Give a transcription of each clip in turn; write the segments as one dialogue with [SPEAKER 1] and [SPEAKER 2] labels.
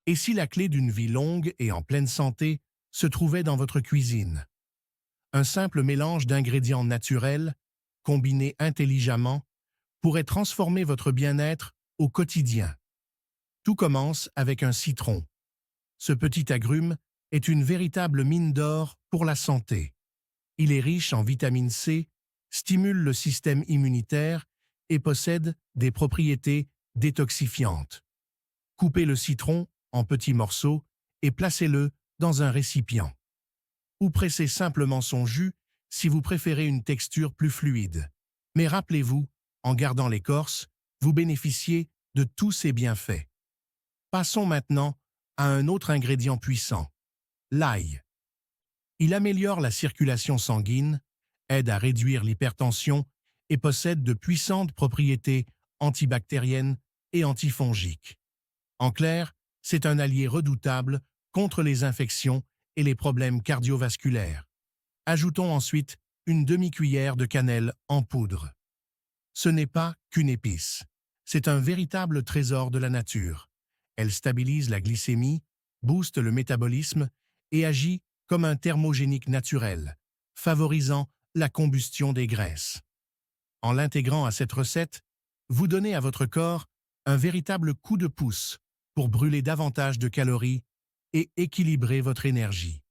[SPEAKER 1] Et si la clé d'une vie longue et en pleine santé se trouvait dans votre cuisine? Un simple mélange d'ingrédients naturels, combinés intelligemment, pourrait transformer votre bien-être au quotidien. Tout commence avec un citron. Ce petit agrume est une véritable mine d'or pour la santé. Il est riche en vitamine C, stimule le système immunitaire et possède des propriétés détoxifiantes. Coupez le citron en petits morceaux et placez-le dans un récipient. Ou pressez simplement son jus si vous préférez une texture plus fluide. Mais rappelez-vous, en gardant l'écorce, vous bénéficiez de tous ses bienfaits. Passons maintenant à un autre ingrédient puissant, l'ail. Il améliore la circulation sanguine, aide à réduire l'hypertension et possède de puissantes propriétés antibactériennes et antifongiques. En clair, c'est un allié redoutable contre les infections et les problèmes cardiovasculaires. Ajoutons ensuite une demi-cuillère de cannelle en poudre. Ce n'est pas qu'une épice, c'est un véritable trésor de la nature. Elle stabilise la glycémie, booste le métabolisme et agit comme un thermogénique naturel, favorisant la combustion des graisses. En l'intégrant à cette recette, vous donnez à votre corps un véritable coup de pouce pour brûler davantage de calories et équilibrer votre énergie.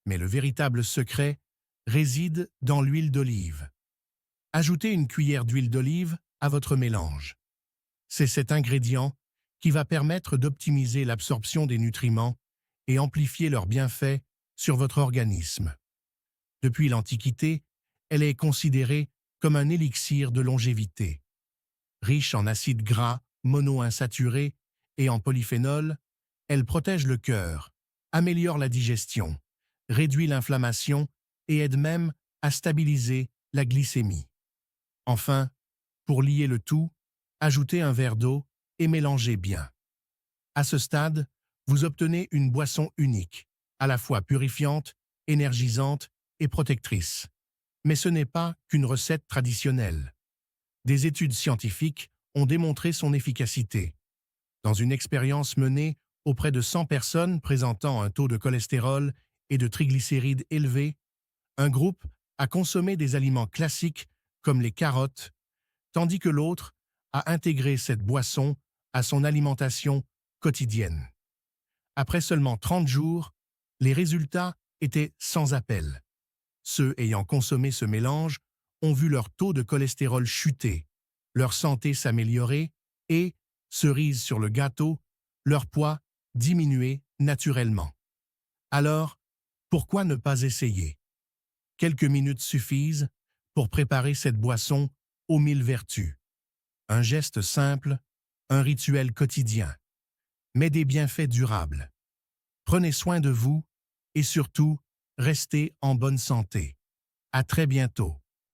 [SPEAKER 1] Mais le véritable secret réside dans l'huile d'olive. Ajoutez une cuillère d'huile d'olive à votre mélange. C'est cet ingrédient qui va permettre d'optimiser l'absorption des nutriments et amplifier leurs bienfaits sur votre organisme. Depuis l'Antiquité, elle est considérée comme un élixir de longévité. Riche en acides gras monoinsaturés et en polyphénols, elle protège le cœur, améliore la digestion, réduit l'inflammation et aide même à stabiliser la glycémie. Enfin, pour lier le tout, ajoutez un verre d'eau et mélangez bien. À ce stade, vous obtenez une boisson unique, à la fois purifiante, énergisante et protectrice. Mais ce n'est pas qu'une recette traditionnelle. Des études scientifiques ont démontré son efficacité. Dans une expérience menée auprès de 100 personnes présentant un taux de cholestérol et de triglycérides élevés, un groupe a consommé des aliments classiques comme les carottes, tandis que l'autre a intégré cette boisson à son alimentation quotidienne. Après seulement 30 jours, les résultats étaient sans appel. Ceux ayant consommé ce mélange ont vu leur taux de cholestérol chuter, leur santé s'améliorer et, cerise sur le gâteau, leur poids diminuer naturellement. Alors, pourquoi ne pas essayer? Quelques minutes suffisent pour préparer cette boisson aux 1000 vertus. Un geste simple, un rituel quotidien, mais des bienfaits durables. Prenez soin de vous et surtout, restez en bonne santé. À très bientôt.